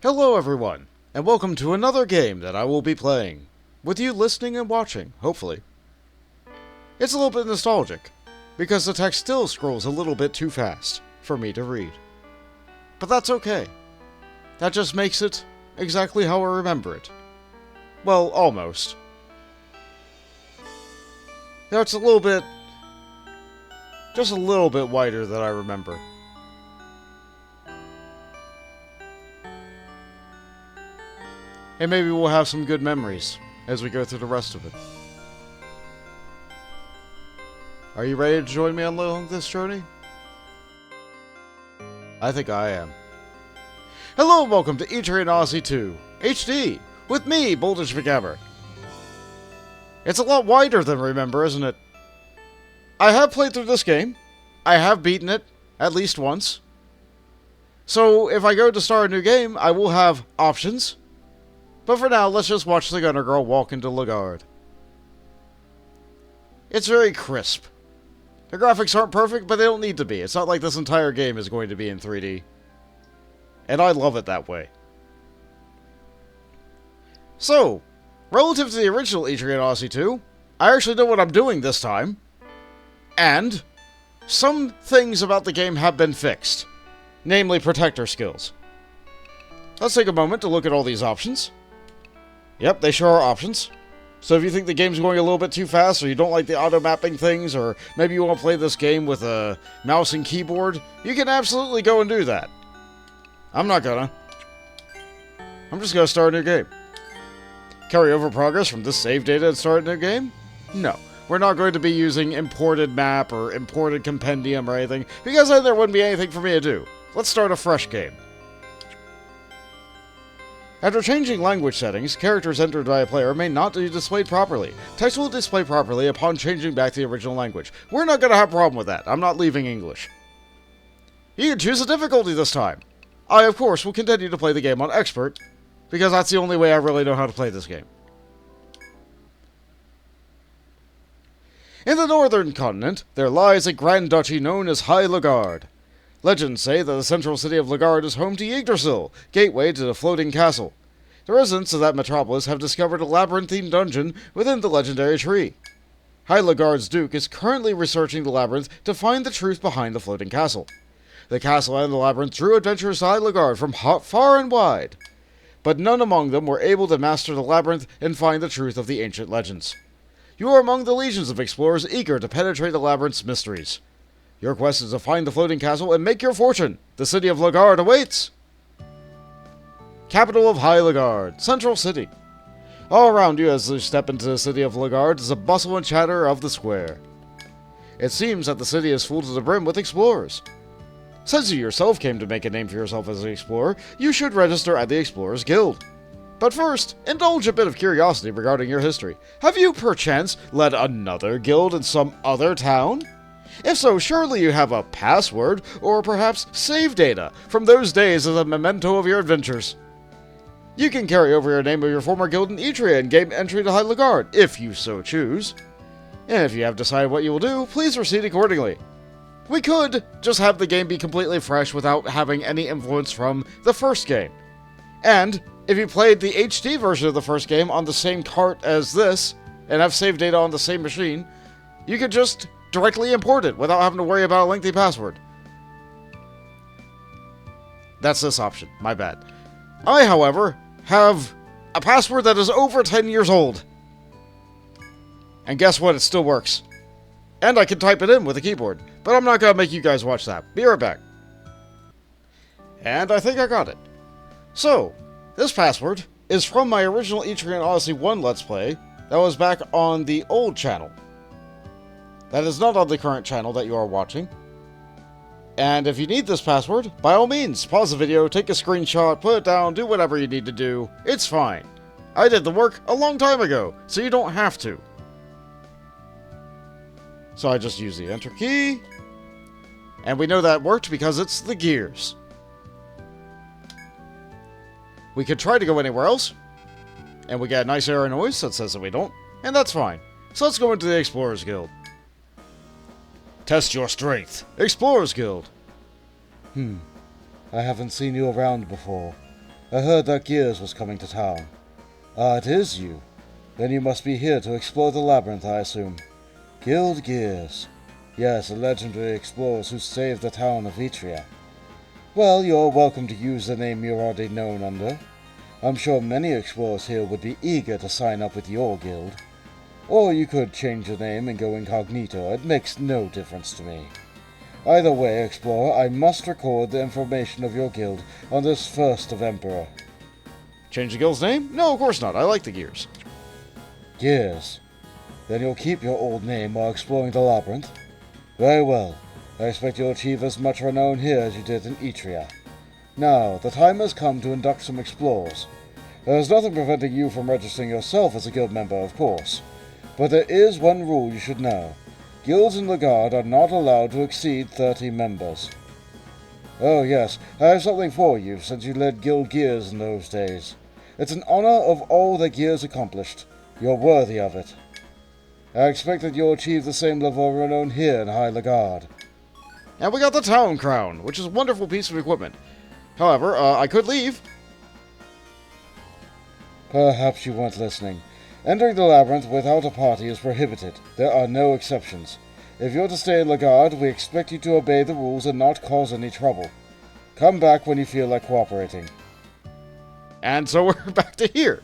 Hello everyone, and welcome to another game that I will be playing, with you listening and watching, hopefully. It's a little bit nostalgic, because the text still scrolls a little bit too fast for me to read. But that's okay. That just makes it exactly how I remember it. Well, almost. Now it's just a little bit wider than I remember. And maybe we'll have some good memories as we go through the rest of it. Are you ready to join me on this journey? I think I am. Hello and welcome to Etrian Odyssey 2 HD with me, McGammar. It's a lot wider than Remember, isn't it? I have played through this game. I have beaten it at least once. So if I go to start a new game, I will have options. But for now, let's just watch the Gunner Girl walk into Lagarde. It's very crisp. The graphics aren't perfect, but they don't need to be. It's not like this entire game is going to be in 3D. And I love it that way. So, relative to the original Etrian Odyssey 2, I actually know what I'm doing this time. And some things about the game have been fixed. Namely, protector skills. Let's take a moment to look at all these options. Yep, they sure are options. So if you think the game's going a little bit too fast, or you don't like the auto-mapping things, or maybe you want to play this game with a mouse and keyboard, you can absolutely go and do that. I'm not gonna. I'm just gonna start a new game. Carry over progress from this save data and start a new game? No. We're not going to be using imported map or imported compendium or anything, because then there wouldn't be anything for me to do. Let's start a fresh game. After changing language settings, characters entered by a player may not be displayed properly. Text will display properly upon changing back to the original language. We're not going to have a problem with that. I'm not leaving English. You can choose a difficulty this time. I, of course, will continue to play the game on Expert, because that's the only way I really know how to play this game. In the northern continent, there lies a grand duchy known as High Lagarde. Legends say that the central city of Lagarde is home to Yggdrasil, gateway to the floating castle. The residents of that metropolis have discovered a labyrinthine dungeon within the legendary tree. High Lagarde's duke is currently researching the labyrinth to find the truth behind the floating castle. The castle and the labyrinth drew adventurers to High Lagarde from far and wide, but none among them were able to master the labyrinth and find the truth of the ancient legends. You are among the legions of explorers eager to penetrate the labyrinth's mysteries. Your quest is to find the floating castle and make your fortune. The city of Lagarde awaits! Capital of High Lagarde, Central City. All around you as you step into the city of Lagarde is a bustle and chatter of the square. It seems that the city is full to the brim with explorers. Since you yourself came to make a name for yourself as an explorer, you should register at the Explorers Guild. But first, indulge a bit of curiosity regarding your history. Have you perchance led another guild in some other town? If so, surely you have a password, or perhaps save data, from those days as a memento of your adventures. You can carry over your name of your former guild in Etrian and gain entry to High Lagarde, if you so choose. And if you have decided what you will do, please proceed accordingly. We could just have the game be completely fresh without having any influence from the first game. And if you played the HD version of the first game on the same cart as this, and have save data on the same machine, you could just directly import it without having to worry about a lengthy password. That's this option. My bad. I, however, have a password that is over 10 years old. And guess what? It still works. And I can type it in with a keyboard. But I'm not going to make you guys watch that. Be right back. And I think I got it. So, this password is from my original Etrian Odyssey 1 Let's Play that was back on the old channel. That is not on the current channel that you are watching. And if you need this password, by all means, pause the video, take a screenshot, put it down, do whatever you need to do. It's fine. I did the work a long time ago, so you don't have to. So I just use the enter key. And we know that worked because it's the gears. We could try to go anywhere else. And we get a nice error noise that says that we don't. And that's fine. So let's go into the Explorers Guild. Test your strength. Explorers Guild. I haven't seen you around before. I heard that Gears was coming to town. Ah, it is you. Then you must be here to explore the labyrinth, I assume. Guild Gears. Yes, the legendary explorers who saved the town of Etrian. Well, you're welcome to use the name you're already known under. I'm sure many explorers here would be eager to sign up with your guild. Or you could change your name and go incognito. It makes no difference to me. Either way, explorer, I must record the information of your guild on this first of Emperor. Change the guild's name? No, of course not. I like the Gears. Gears. Then you'll keep your old name while exploring the labyrinth? Very well. I expect you'll achieve as much renown here as you did in Etria. Now, the time has come to induct some explorers. There is nothing preventing you from registering yourself as a guild member, of course. But there is one rule you should know. Guilds in Lagard are not allowed to exceed 30 members. Oh yes, I have something for you, since you led Guild Gears in those days. It's an honor of all that Gears accomplished. You're worthy of it. I expect that you'll achieve the same level of renown here in High Lagard. And we got the Town Crown, which is a wonderful piece of equipment. However, I could leave. Perhaps you weren't listening. Entering the labyrinth without a party is prohibited. There are no exceptions. If you're to stay in Lagard, we expect you to obey the rules and not cause any trouble. Come back when you feel like cooperating. And so we're back to here.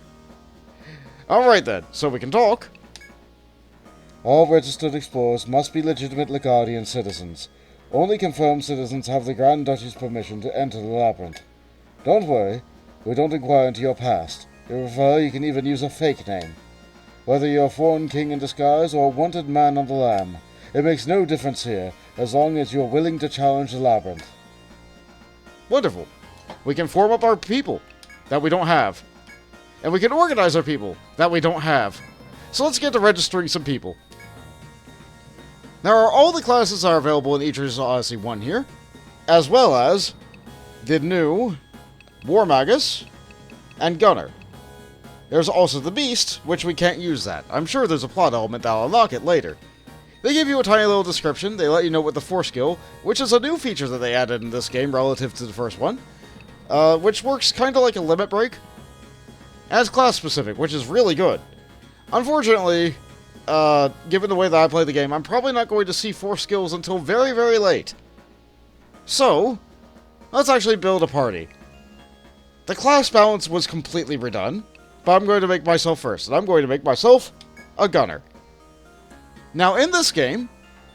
Alright then, so we can talk. All registered explorers must be legitimate Lagardian citizens. Only confirmed citizens have the Grand Duchy's permission to enter the labyrinth. Don't worry, we don't inquire into your past. If you prefer, you can even use a fake name. Whether you're a foreign king in disguise or a wanted man on the lam, it makes no difference here, as long as you're willing to challenge the labyrinth. Wonderful. We can form up our people that we don't have. And we can organize our people that we don't have. So let's get to registering some people. There are all the classes that are available in Etrian's Odyssey 1 here, as well as the new War Magus and Gunner. There's also the Beast, which we can't use that. I'm sure there's a plot element that'll unlock it later. They give you a tiny little description, they let you know what the Force skill, which is a new feature that they added in this game relative to the first one, which works kind of like a limit break, as class specific, which is really good. Unfortunately, given the way that I play the game, I'm probably not going to see Force skills until very, very late. So, let's actually build a party. The class balance was completely redone, but I'm going to make myself first, and I'm going to make myself a gunner. Now, in this game,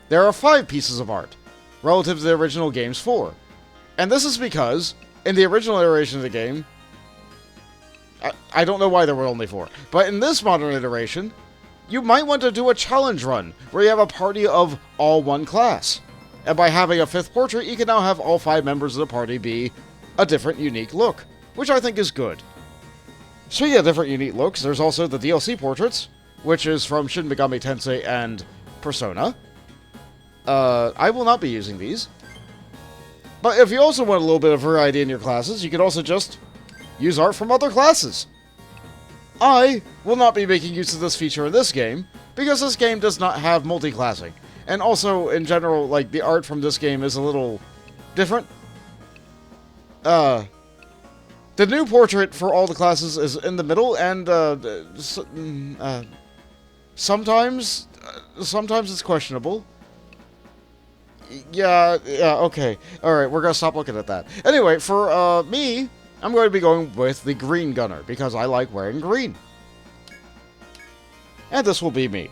there are 5 pieces of art, relative to the original game's 4. And this is because, in the original iteration of the game, I don't know why there were only 4, but in this modern iteration, you might want to do a challenge run, where you have a party of all one class. And by having a 5th portrait, you can now have all 5 members of the party be a different, unique look, which I think is good. Speaking of different, unique looks, there's also the DLC portraits, which is from Shin Megami Tensei and Persona. I will not be using these. But if you also want a little bit of variety in your classes, you can also just use art from other classes. I will not be making use of this feature in this game, because this game does not have multi-classing. And also, in general, like, the art from this game is a little different. The new portrait for all the classes is in the middle, and, sometimes it's questionable. Yeah, okay. Alright, we're gonna stop looking at that. Anyway, for, me, I'm going to be going with the green gunner, because I like wearing green. And this will be me.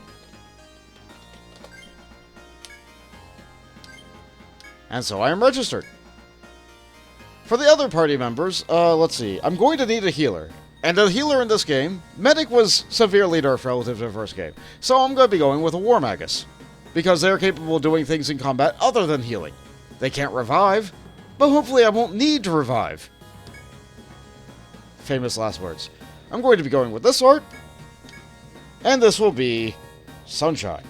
And so I am registered. For the other party members, let's see. I'm going to need a healer. And the healer in this game, Medic was severely nerfed relative to the first game. So I'm going to be going with a War Magus, because they're capable of doing things in combat other than healing. They can't revive, but hopefully I won't need to revive. Famous last words. I'm going to be going with this art, and this will be Sunshine,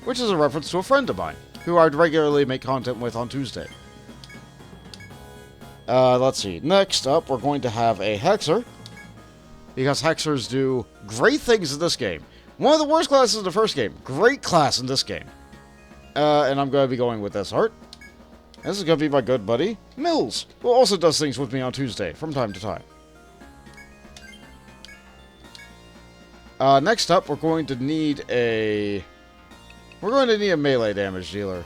which is a reference to a friend of mine, who I'd regularly make content with on Tuesday. Let's see. Next up, we're going to have a Hexer, because Hexers do great things in this game. One of the worst classes in the first game. Great class in this game. And I'm going to be going with this art. This is going to be my good buddy, Mills, who also does things with me on Tuesday from time to time. Next up, we're going to need a melee damage dealer.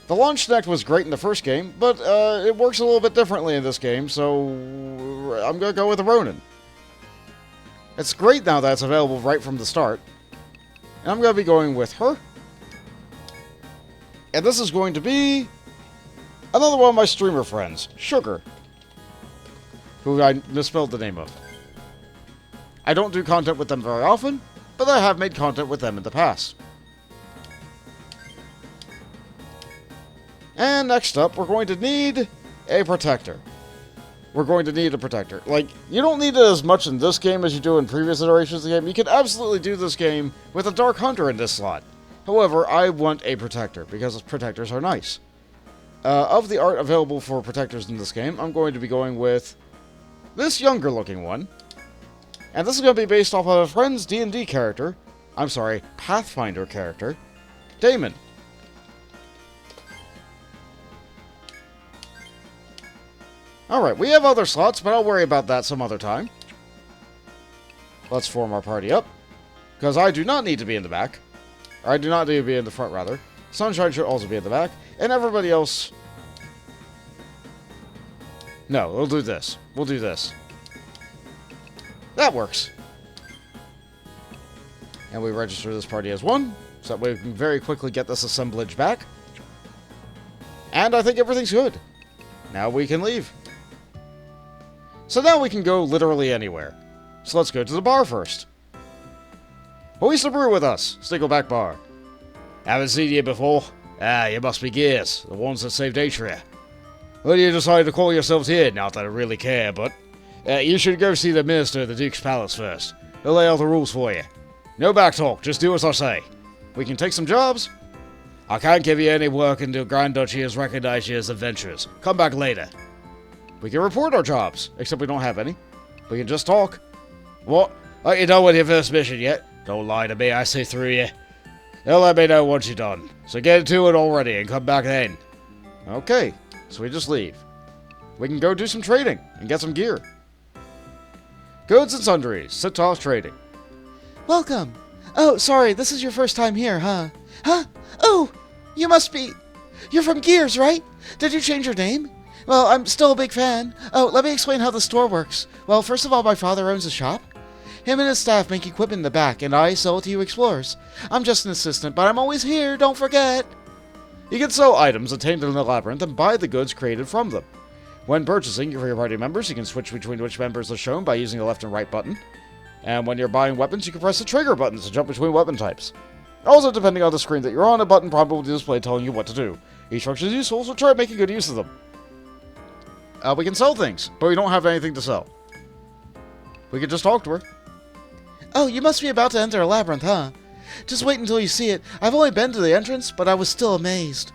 The launch neck was great in the first game, but it works a little bit differently in this game, so I'm going to go with a Ronin. It's great now that it's available right from the start. And I'm going to be going with her. And this is going to be another one of my streamer friends, Sugar, who I misspelled the name of. I don't do content with them very often, but I have made content with them in the past. And next up, we're going to need a protector. We're going to need a protector. Like, you don't need it as much in this game as you do in previous iterations of the game. You can absolutely do this game with a Dark Hunter in this slot. However, I want a protector, because protectors are nice. Of the art available for protectors in this game, I'm going to be going with this younger looking one. And this is going to be based off of a friend's D&D character. I'm sorry, Pathfinder character, Damon. Alright, we have other slots, but I'll worry about that some other time. Let's form our party up. Because I do not need to be in the back. Or I do not need to be in the front, rather. Sunshine should also be in the back. And everybody else... No, we'll do this. We'll do this. That works. And we register this party as one, so that way we can very quickly get this assemblage back. And I think everything's good. Now we can leave. So now we can go literally anywhere. So let's go to the bar first. Who's to brew with us? Stickleback Bar. Haven't seen you before. Ah, you must be Gears, the ones that saved Etrian. Well, you decided to call yourselves here, not that I really care, but... you should go see the Minister of the Duke's Palace first. He'll lay out the rules for you. No backtalk, just do as I say. We can take some jobs. I can't give you any work until Grand Duchy has recognized you as adventurers. Come back later. We can report our jobs, except we don't have any. We can just talk. What? Aren't you done with your first mission yet? Don't lie to me, I see through you. They'll let me know once you're done. So get to it already and come back then. Okay, so we just leave. We can go do some trading and get some gear. Goods and sundries, Sitos Trading. Welcome. Oh, sorry, this is your first time here, huh? Huh? Oh, you must be... You're from Gears, right? Did you change your name? Well, I'm still a big fan. Oh, let me explain how the store works. Well, first of all, my father owns a shop. Him and his staff make equipment in the back, and I sell it to you explorers. I'm just an assistant, but I'm always here, don't forget. You can sell items obtained in the labyrinth and buy the goods created from them. When purchasing for your party members, you can switch between which members are shown by using the left and right button. And when you're buying weapons, you can press the trigger buttons to jump between weapon types. Also, depending on the screen that you're on, a button prompt will display telling you what to do. Each function is useful, so try making good use of them. We can sell things, but we don't have anything to sell. We can just talk to her. Oh, you must be about to enter a labyrinth, huh? Just wait until you see it. I've only been to the entrance, but I was still amazed.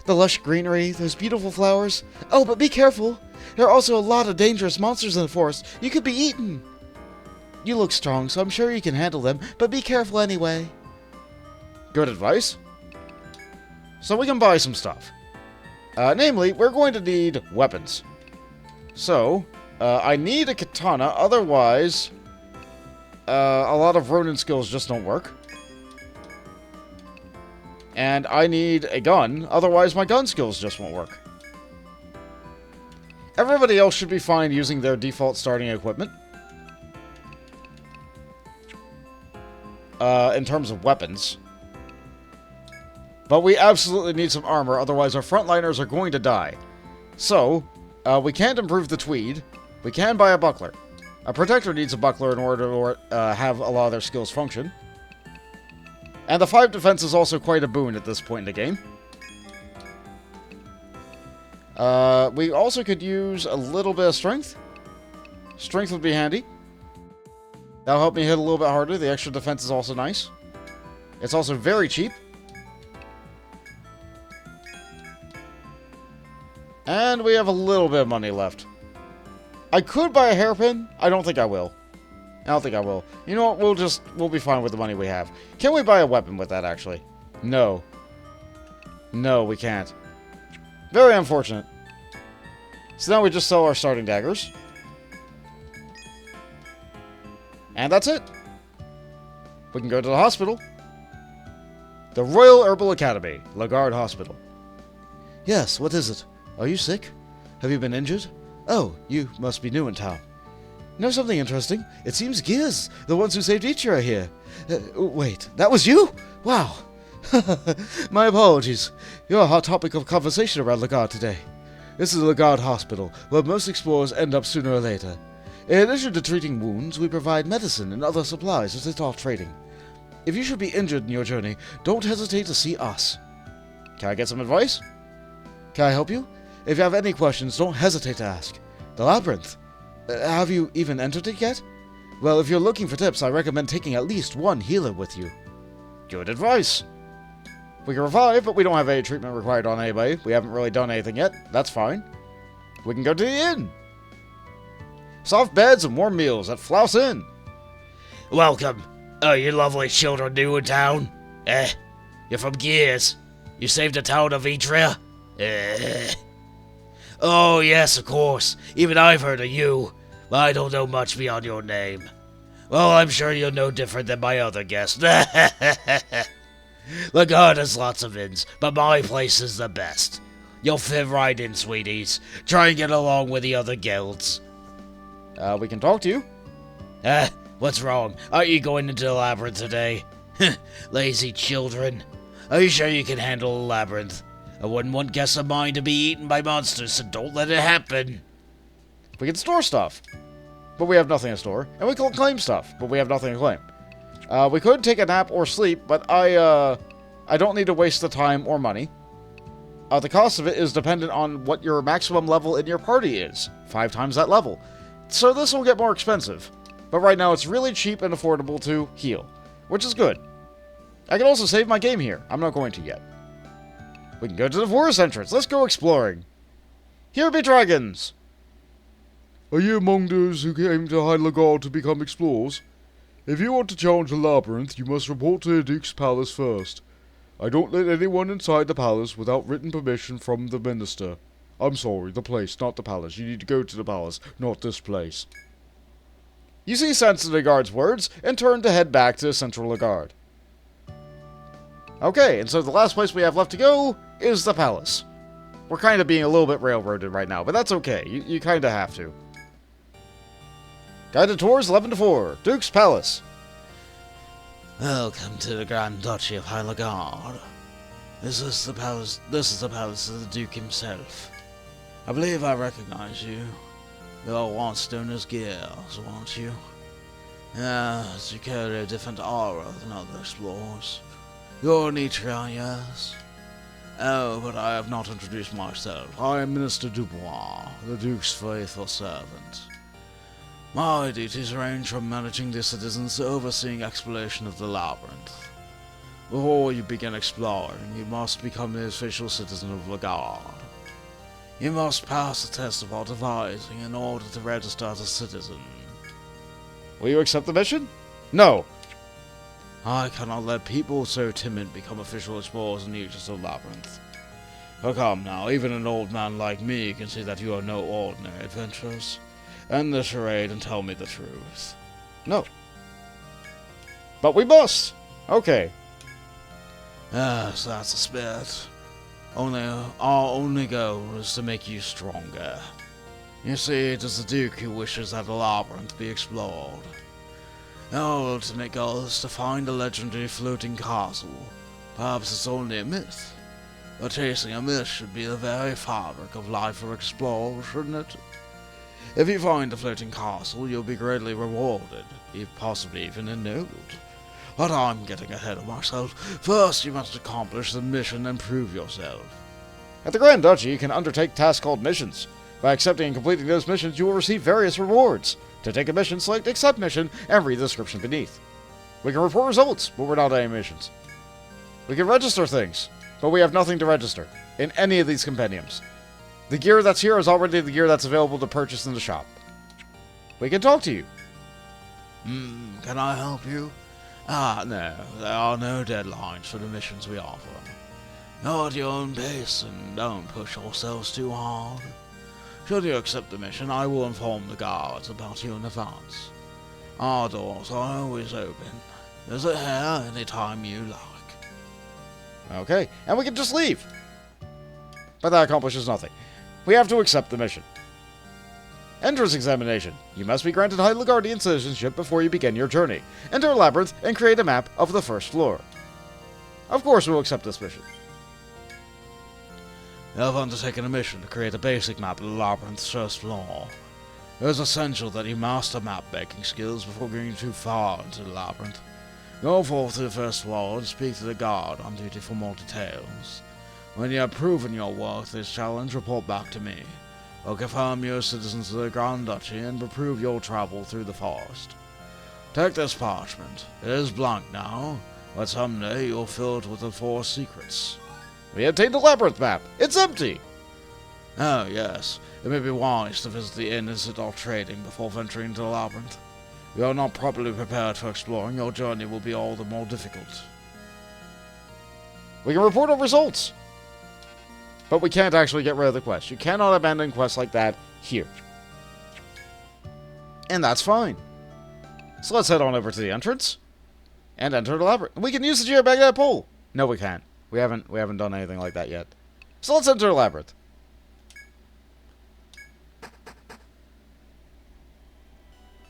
The lush greenery, those beautiful flowers. Oh, but be careful. There are also a lot of dangerous monsters in the forest. You could be eaten. You look strong, so I'm sure you can handle them, but be careful anyway. Good advice. So we can buy some stuff. Namely, we're going to need weapons. So, I need a katana, otherwise, a lot of Ronin skills just don't work. And I need a gun, otherwise my gun skills just won't work. Everybody else should be fine using their default starting equipment. In terms of weapons. But we absolutely need some armor, otherwise our frontliners are going to die. So, we can't improve the tweed. We can buy a buckler. A protector needs a buckler in order to have a lot of their skills function. And the 5 defense is also quite a boon at this point in the game. We also could use a little bit of strength. Strength would be handy. That'll help me hit a little bit harder. The extra defense is also nice. It's also very cheap. And we have a little bit of money left. I could buy a hairpin. I don't think I will. I don't think I will. You know what? We'll be fine with the money we have. Can we buy a weapon with that, actually? No. No, we can't. Very unfortunate. So now we just sell our starting daggers. And that's it. We can go to the hospital. The Royal Herbal Academy, Lagarde Hospital. Yes, what is it? Are you sick? Have you been injured? Oh, you must be new in town. Know something interesting? It seems Gears, the ones who saved Etrian, are here. Wait, that was you? Wow. My apologies. You're a hot topic of conversation around Lagarde today. This is Lagarde Hospital, where most explorers end up sooner or later. In addition to treating wounds, we provide medicine and other supplies to set off trading. If you should be injured in your journey, don't hesitate to see us. Can I get some advice? Can I help you? If you have any questions, don't hesitate to ask. The Labyrinth. Have you even entered it yet? Well, if you're looking for tips, I recommend taking at least one healer with you. Good advice. We can revive, but we don't have any treatment required on anybody. We haven't really done anything yet. That's fine. We can go to the inn. Soft beds and warm meals at Flouse Inn. Welcome. Oh, you lovely children new in town? You're from Gears. You saved the town of Etrian? Oh, yes, of course. Even I've heard of you. But I don't know much beyond your name. Well, I'm sure you're no different than my other guests. Lagarde has lots of inns, but my place is the best. You'll fit right in, sweeties. Try and get along with the other guilds. We can talk to you. What's wrong? Aren't you going into the labyrinth today? Lazy children. Are you sure you can handle a labyrinth? I wouldn't want guests of mine to be eaten by monsters, so don't let it happen. We can store stuff, but we have nothing to store. And we can claim stuff, but we have nothing to claim. We could take a nap or sleep, but I don't need to waste the time or money. The cost of it is dependent on what your maximum level in your party is. 5 times that level. So this will get more expensive. But right now it's really cheap and affordable to heal, which is good. I can also save my game here. I'm not going to yet. We can go to the forest entrance. Let's go exploring. Here be dragons. Are you among those who came to High Lagarde to become explorers? If you want to challenge the labyrinth, you must report to the Duke's palace first. I don't let anyone inside the palace without written permission from the minister. I'm sorry, the place, not the palace. You need to go to the palace, not this place. You see sense in Lagarde's words, and turn to head back to Central Lagarde. Okay, and so the last place we have left to go is the palace. We're kind of being a little bit railroaded right now, but that's okay. You kind of have to. Guided tours 11 to 4. Duke's Palace. Welcome to the Grand Duchy of High Lagarde. This is the palace of the Duke himself. I believe I recognize you. You're once known as Gears, weren't you? Yes, you carry a different aura than other explorers. You're an Etrian, yes? Oh, but I have not introduced myself. I am Minister Dubois, the Duke's faithful servant. My duties range from managing the citizens to overseeing exploration of the labyrinth. Before you begin exploring, you must become an official citizen of Lagarde. You must pass the test of advising in order to register as a citizen. Will you accept the mission? No. I cannot let people so timid become official explorers and users of the labyrinth. Oh, come now, even an old man like me can see that you are no ordinary adventurers. End the charade and tell me the truth. No. But we must. Okay. Yes, that's the spirit. Our only goal is to make you stronger. You see, it is the Duke who wishes that the labyrinth be explored. Our ultimate goal is to find a legendary floating castle. Perhaps it's only a myth. But chasing a myth should be the very fabric of life for explorers, shouldn't it? If you find a floating castle, you'll be greatly rewarded, if possibly even ennobled. But I'm getting ahead of myself. First, you must accomplish the mission and prove yourself. At the Grand Duchy, you can undertake tasks called missions. By accepting and completing those missions, you will receive various rewards. To take a mission, select Accept Mission and read the description beneath. We can report results, but we're not any missions. We can register things, but we have nothing to register in any of these compendiums. The gear that's here is already the gear that's available to purchase in the shop. We can talk to you. Can I help you? No, there are no deadlines for the missions we offer. Go at your own pace and don't push yourselves too hard. Should you accept the mission, I will inform the guards about you in advance. Our doors are always open. Visit here anytime you like. Okay, and we can just leave. But that accomplishes nothing. We have to accept the mission. Entrance examination. You must be granted High Lagardian citizenship before you begin your journey. Enter a labyrinth and create a map of the first floor. Of course we'll accept this mission. You have undertaken a mission to create a basic map of the labyrinth's first floor. It is essential that you master map-making skills before going too far into the labyrinth. Go forth to the first floor and speak to the guard on duty for more details. When you have proven your worth this challenge, report back to me. I'll confirm you as citizens of the Grand Duchy and approve your travel through the forest. Take this parchment. It is blank now, but someday you'll fill it with the four secrets. We obtained a labyrinth map. It's empty. Oh, yes. It may be wise to visit the inn and sit off trading before venturing into the labyrinth. If you are not properly prepared for exploring, your journey will be all the more difficult. We can report our results. But we can't actually get rid of the quest. You cannot abandon quests like that here. And that's fine. So let's head on over to the entrance and enter the labyrinth. We can use the geomagnetic pole. No, we can't. We haven't done anything like that yet. So let's enter the labyrinth.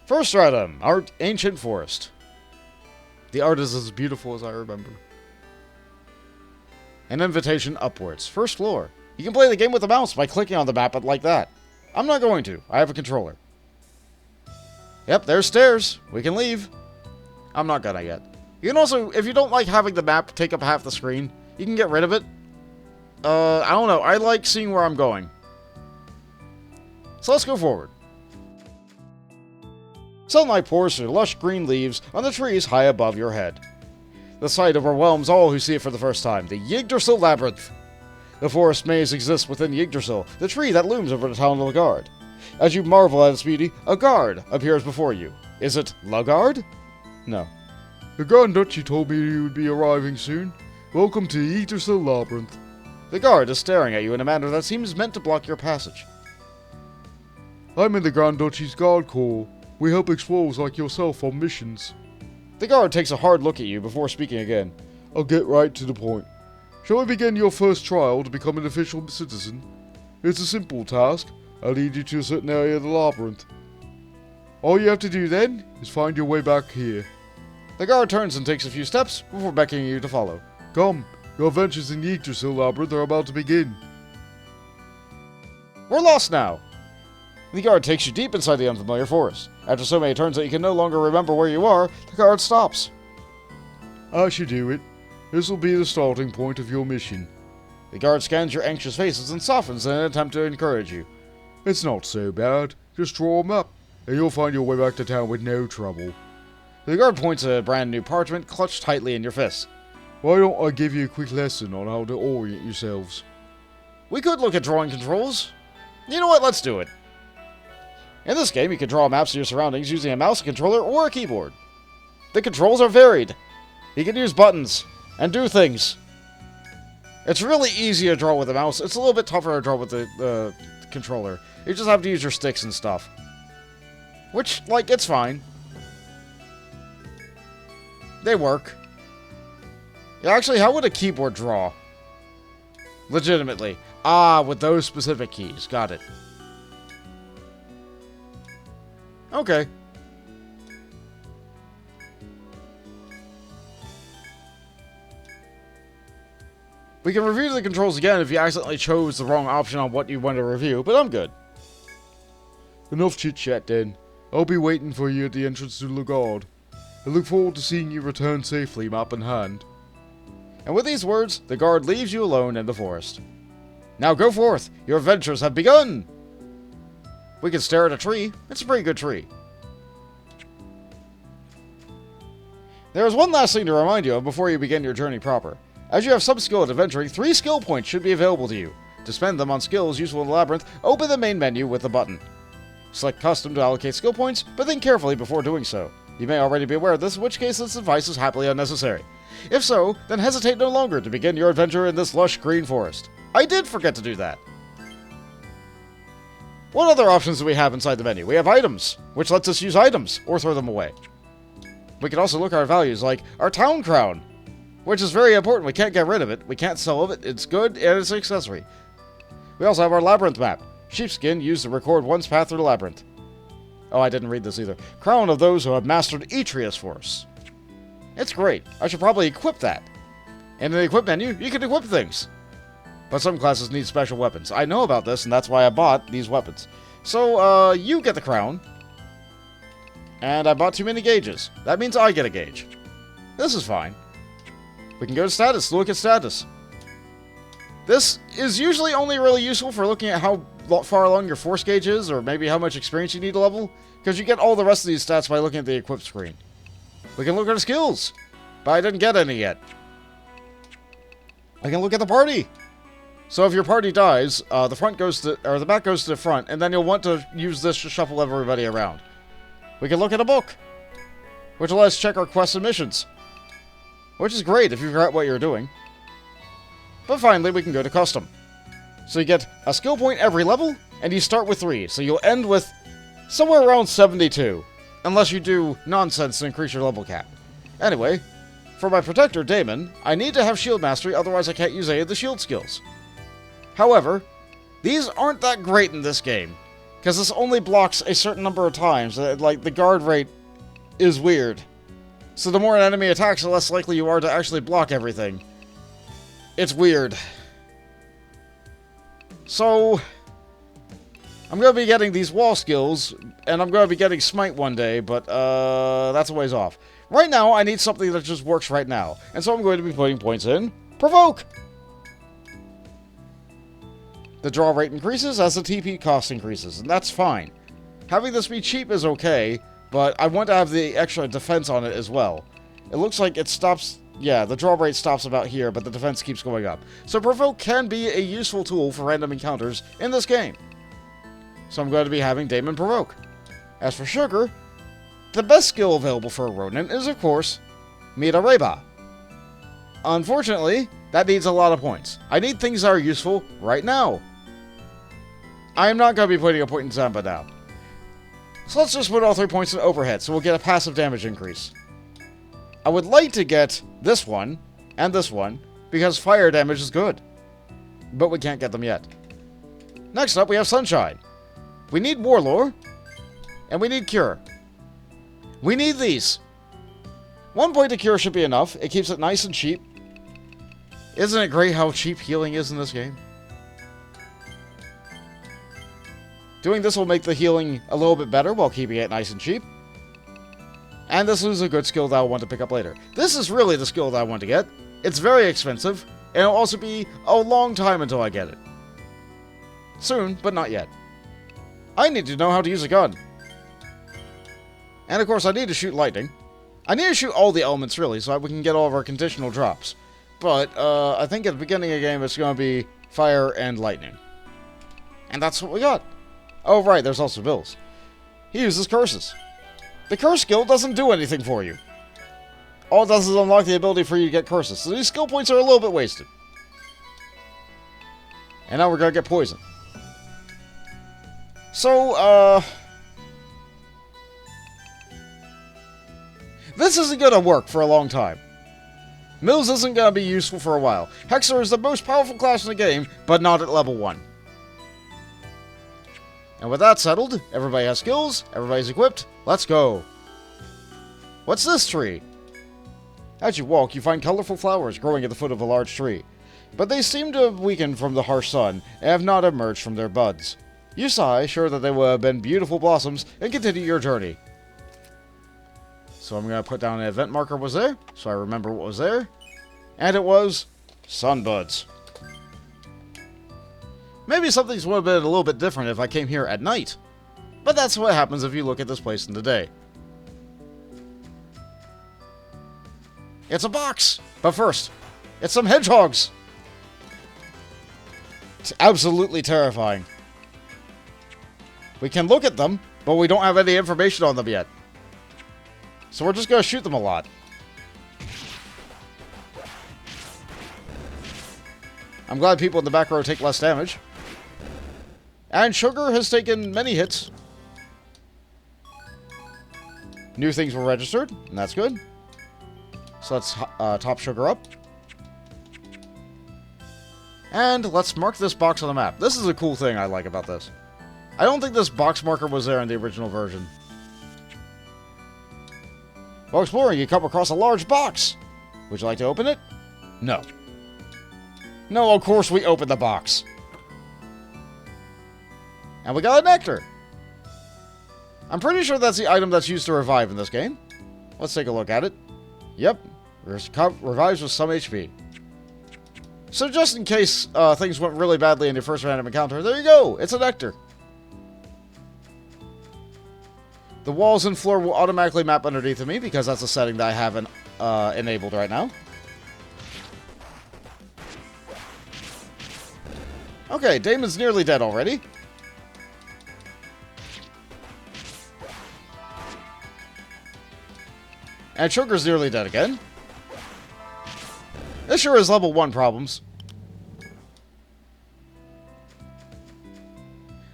First item, our ancient forest. The art is as beautiful as I remember. An invitation upwards. First floor. You can play the game with the mouse by clicking on the map like that. I'm not going to. I have a controller. Yep, there's stairs. We can leave. I'm not gonna yet. You can also, if you don't like having the map take up half the screen, you can get rid of it. I don't know. I like seeing where I'm going. So let's go forward. Sunlight pours through lush green leaves on the trees high above your head. The sight overwhelms all who see it for the first time. The Yggdrasil Labyrinth. The forest maze exists within Yggdrasil, the tree that looms over the town of Lagard. As you marvel at its beauty, a guard appears before you. Is it Lagard? No. The Grand Duchy told me you would be arriving soon. Welcome to Yggdrasil Labyrinth. The guard is staring at you in a manner that seems meant to block your passage. I'm in the Grand Duchy's Guard Corps. We help explorers like yourself on missions. The guard takes a hard look at you before speaking again. I'll get right to the point. Shall we begin your first trial to become an official citizen? It's a simple task. I'll lead you to a certain area of the labyrinth. All you have to do then is find your way back here. The guard turns and takes a few steps before beckoning you to follow. Come, your adventures in the Yggdrasil Labyrinth are about to begin. We're lost now. The guard takes you deep inside the unfamiliar forest. After so many turns that you can no longer remember where you are, the guard stops. I should do it. This will be the starting point of your mission. The guard scans your anxious faces and softens in an attempt to encourage you. It's not so bad. Just draw 'em up, and you'll find your way back to town with no trouble. The guard points a brand new parchment clutched tightly in your fist. Why don't I give you a quick lesson on how to orient yourselves? We could look at drawing controls. You know what? Let's do it. In this game, you can draw maps of your surroundings using a mouse, a controller, or a keyboard. The controls are varied. You can use buttons and do things. It's really easy to draw with a mouse. It's a little bit tougher to draw with the controller. You just have to use your sticks and stuff. Which, like, it's fine. They work. Yeah, actually, how would a keyboard draw? Legitimately. Ah, with those specific keys. Got it. Okay. We can review the controls again if you accidentally chose the wrong option on what you want to review, but I'm good. Enough chit-chat then. I'll be waiting for you at the entrance to Lagard. I look forward to seeing you return safely, map in hand. And with these words, the guard leaves you alone in the forest. Now go forth. Your adventures have begun. We can stare at a tree. It's a pretty good tree. There is one last thing to remind you of before you begin your journey proper. As you have some skill at adventuring, 3 skill points should be available to you. To spend them on skills useful in the labyrinth, open the main menu with the button. Select Custom to allocate skill points, but think carefully before doing so. You may already be aware of this, in which case this advice is happily unnecessary. If so, then hesitate no longer to begin your adventure in this lush green forest. I did forget to do that. What other options do we have inside the menu? We have items, which lets us use items or throw them away. We can also look at our values, like our town crown, which is very important. We can't get rid of it. We can't sell it. It's good, and it's an accessory. We also have our labyrinth map. Sheepskin used to record one's path through the labyrinth. Oh, I didn't read this either. Crown of those who have mastered Etrian's force. It's great. I should probably equip that. And in the equip menu, you can equip things. But some classes need special weapons. I know about this, and that's why I bought these weapons. So, you get the crown. And I bought too many gauges. That means I get a gauge. This is fine. We can go to status, look at status. This is usually only really useful for looking at how far along your force gauge is, or maybe how much experience you need to level, because you get all the rest of these stats by looking at the equip screen. We can look at our skills, but I didn't get any yet. I can look at the party. So if your party dies, the back goes to the front, and then you'll want to use this to shuffle everybody around. We can look at a book, which will let us check our quests and missions, which is great if you forgot what you're doing. But finally, we can go to custom. So you get a skill point every level, and you start with 3, so you'll end with somewhere around 72, unless you do nonsense to increase your level cap. Anyway, for my protector, Damon, I need to have shield mastery, otherwise I can't use any of the shield skills. However, these aren't that great in this game, because this only blocks a certain number of times. Like, the guard rate is weird. So the more an enemy attacks, the less likely you are to actually block everything. It's weird. So, I'm going to be getting these wall skills, and I'm going to be getting smite one day, but that's a ways off. Right now, I need something that just works right now, and so I'm going to be putting points in Provoke. The draw rate increases as the TP cost increases, and that's fine. Having this be cheap is okay, but I want to have the extra defense on it as well. It looks like it stops... Yeah, the draw rate stops about here, but the defense keeps going up. So Provoke can be a useful tool for random encounters in this game. So I'm going to be having Damon Provoke. As for Sugar, the best skill available for a Ronin is, of course, Mira Reba. Unfortunately, that needs a lot of points. I need things that are useful right now. I am not going to be putting a point in Zamba now. So let's just put all 3 points in Overhead, so we'll get a passive damage increase. I would like to get this one, and this one, because fire damage is good. But we can't get them yet. Next up, we have Sunshine. We need Warlore, and we need Cure. We need these. 1 point to Cure should be enough. It keeps it nice and cheap. Isn't it great how cheap healing is in this game? Doing this will make the healing a little bit better while keeping it nice and cheap. And this is a good skill that I want to pick up later. This is really the skill that I want to get. It's very expensive, and it'll also be a long time until I get it. Soon, but not yet. I need to know how to use a gun. And of course, I need to shoot lightning. I need to shoot all the elements, really, so that we can get all of our conditional drops. But, I think at the beginning of the game, it's going to be fire and lightning. And that's what we got. Oh, right, there's also Bills. He uses curses. The curse skill doesn't do anything for you. All it does is unlock the ability for you to get curses. So these skill points are a little bit wasted. And now we're going to get poison. So, this isn't going to work for a long time. Mills isn't going to be useful for a while. Hexer is the most powerful class in the game, but not at level 1. And with that settled, everybody has skills, everybody's equipped, let's go. What's this tree? As you walk, you find colorful flowers growing at the foot of a large tree. But they seem to have weakened from the harsh sun, and have not emerged from their buds. You sigh, sure that they would have been beautiful blossoms, and continue your journey. So I'm going to put down an event marker was there, so I remember what was there. And it was sunbuds. Maybe something would have been a little bit different if I came here at night. But that's what happens if you look at this place in the day. It's a box! But first, it's some hedgehogs! It's absolutely terrifying. We can look at them, but we don't have any information on them yet. So we're just going to shoot them a lot. I'm glad people in the back row take less damage. And Sugar has taken many hits. New things were registered, and that's good. So let's top Sugar up. And let's mark this box on the map. This is a cool thing I like about this. I don't think this box marker was there in the original version. While exploring, you come across a large box. Would you like to open it? No. No, of course we open the box. And we got a nectar. I'm pretty sure that's the item that's used to revive in this game. Let's take a look at it. Yep. Revives with some HP. So just in case things went really badly in your first random encounter, there you go. It's a nectar. The walls and floor will automatically map underneath of me because that's a setting that I haven't enabled right now. Okay, Damon's nearly dead already. And Sugar's nearly dead again. This sure is level 1 problems.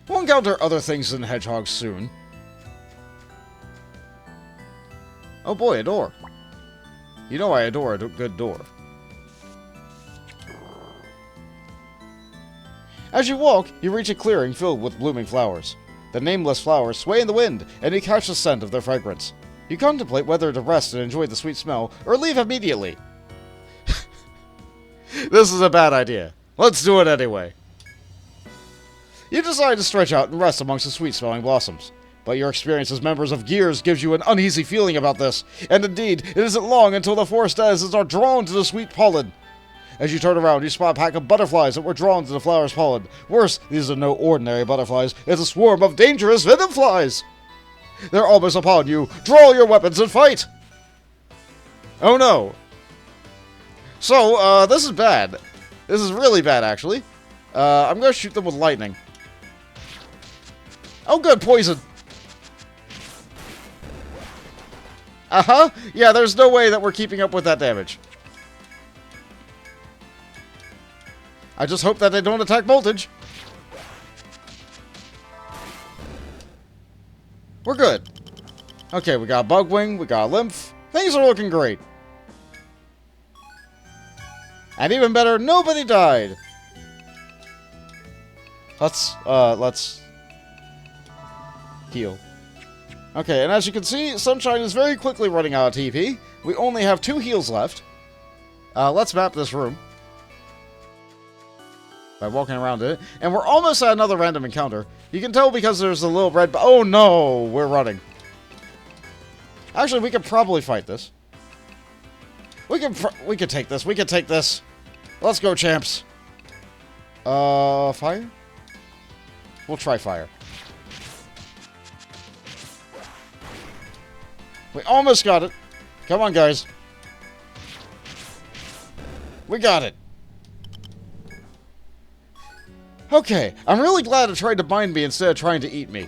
We'll encounter other things than hedgehogs soon. Oh boy, a door. You know I adore a good door. As you walk, you reach a clearing filled with blooming flowers. The nameless flowers sway in the wind, and you catch the scent of their fragrance. You contemplate whether to rest and enjoy the sweet smell, or leave immediately. This is a bad idea. Let's do it anyway. You decide to stretch out and rest amongst the sweet-smelling blossoms. But your experience as members of Gears gives you an uneasy feeling about this, and indeed, it isn't long until the forest denizens are drawn to the sweet pollen. As you turn around, you spot a pack of butterflies that were drawn to the flower's pollen. Worse, these are no ordinary butterflies, it's a swarm of dangerous venom flies! They're almost upon you. Draw your weapons and fight! Oh no. So, this is bad. This is really bad, actually. I'm gonna shoot them with lightning. Oh good, poison! Uh-huh. Yeah, there's no way that we're keeping up with that damage. I just hope that they don't attack voltage. We're good. Okay, we got Bug Wing, we got Lymph. Things are looking great. And even better, nobody died. Let's heal. Okay, and as you can see, Sunshine is very quickly running out of TP. We only have 2 heals left. Let's map this room by walking around it. And we're almost at another random encounter. You can tell because there's a little red... Oh no, we're running. Actually, we could probably fight this. We could take this. We could take this. Let's go, champs. Fire? We'll try fire. We almost got it. Come on, guys. We got it. Okay, I'm really glad it tried to bind me instead of trying to eat me.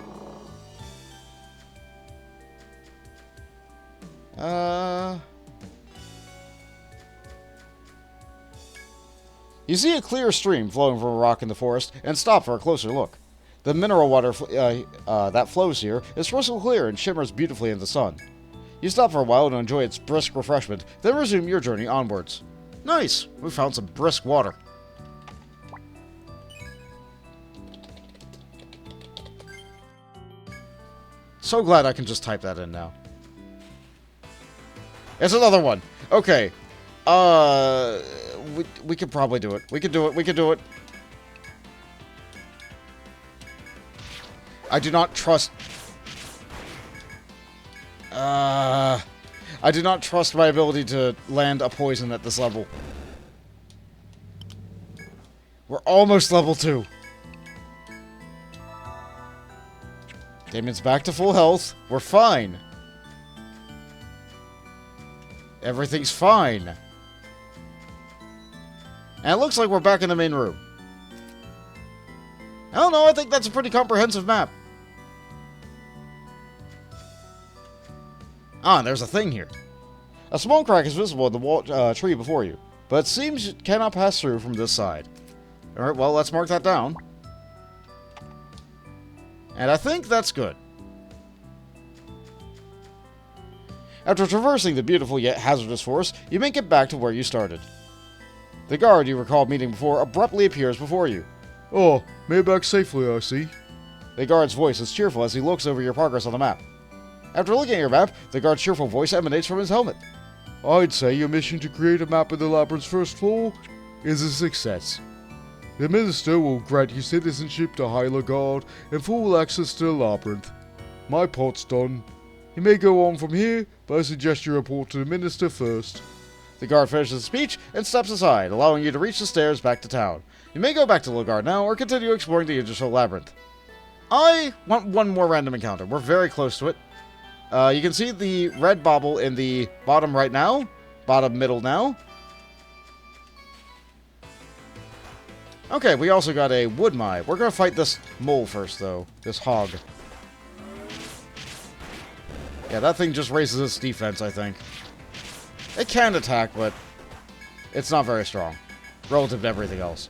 You see a clear stream flowing from a rock in the forest and stop for a closer look. The mineral water that flows here is crystal clear and shimmers beautifully in the sun. You stop for a while to enjoy its brisk refreshment, then resume your journey onwards. Nice! We found some brisk water. So glad I can just type that in now. It's another one. Okay. We could probably do it. We could do it. We could do it. I do not trust... I do not trust my ability to land a poison at this level. We're almost level 2. Damon's back to full health. We're fine. Everything's fine. And it looks like we're back in the main room. I don't know, I think that's a pretty comprehensive map. Ah, and there's a thing here. A small crack is visible in the tree before you, but it seems it cannot pass through from this side. Alright, well, let's mark that down. And I think that's good. After traversing the beautiful yet hazardous forest, you make it back to where you started. The guard you recalled meeting before abruptly appears before you. Oh, made back safely, I see. The guard's voice is cheerful as he looks over your progress on the map. After looking at your map, the guard's cheerful voice emanates from his helmet. I'd say your mission to create a map of the labyrinth's first floor is a success. The Minister will grant you citizenship to Hylargard and full access to the labyrinth. My part's done. You may go on from here, but I suggest you report to the Minister first. The guard finishes the speech and steps aside, allowing you to reach the stairs back to town. You may go back to Lagard now, or continue exploring the Yggdrasil Labyrinth. I want one more random encounter. We're very close to it. You can see the red bauble in the bottom right now. Bottom middle now. Okay, we also got a wood mine. We're going to fight this mole first, though. This hog. Yeah, that thing just raises its defense, I think. It can attack, but it's not very strong. Relative to everything else.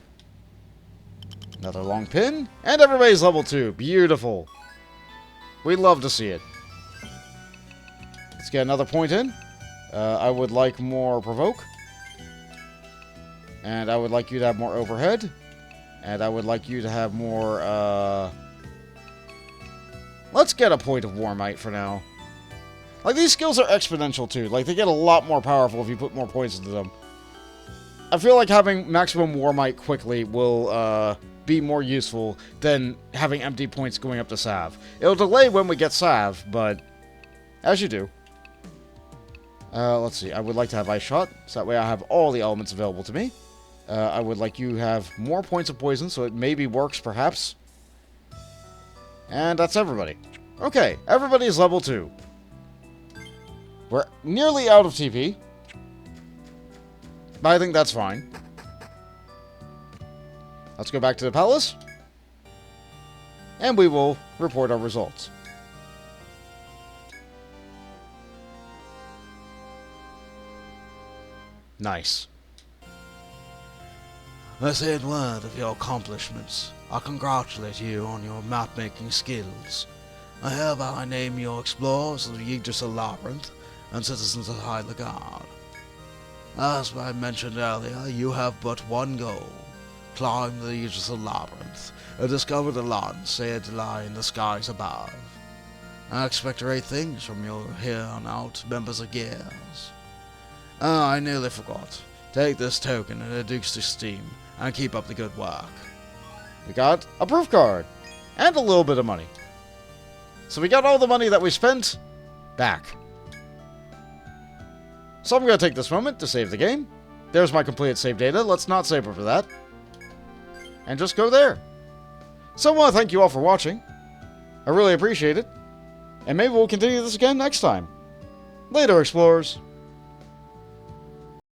Another long pin. And everybody's level 2. Beautiful. We love to see it. Let's get another point in. I would like more provoke. And I would like you to have more overhead. And I would like you to have more, Let's get a point of Warmite for now. Like, these skills are exponential, too. Like, they get a lot more powerful if you put more points into them. I feel like having maximum Warmite quickly will, be more useful than having empty points going up to Salve. It'll delay when we get Salve, but as you do. Let's see. I would like to have Ice Shot, so that way I have all the elements available to me. I would like you to have more points of poison, so it maybe works, perhaps. And that's everybody. Okay, everybody is level 2. We're nearly out of TP. But I think that's fine. Let's go back to the palace. And we will report our results. Nice. Let's hear word of your accomplishments. I congratulate you on your map-making skills. I hereby name your explorers of the Yggdrasil Labyrinth and citizens of Hylargard. As I mentioned earlier, you have but one goal. Climb the Yggdrasil Labyrinth and discover the lands said to lie in the skies above. I expect great things from you here on out, members of Gears. I nearly forgot. Take this token in the Duke's esteem and keep up the good work. We got a proof card and a little bit of money. So we got all the money that we spent back. So I'm going to take this moment to save the game. There's my completed save data. Let's not save over that. And just go there. So I want to thank you all for watching. I really appreciate it. And maybe we'll continue this again next time. Later, explorers.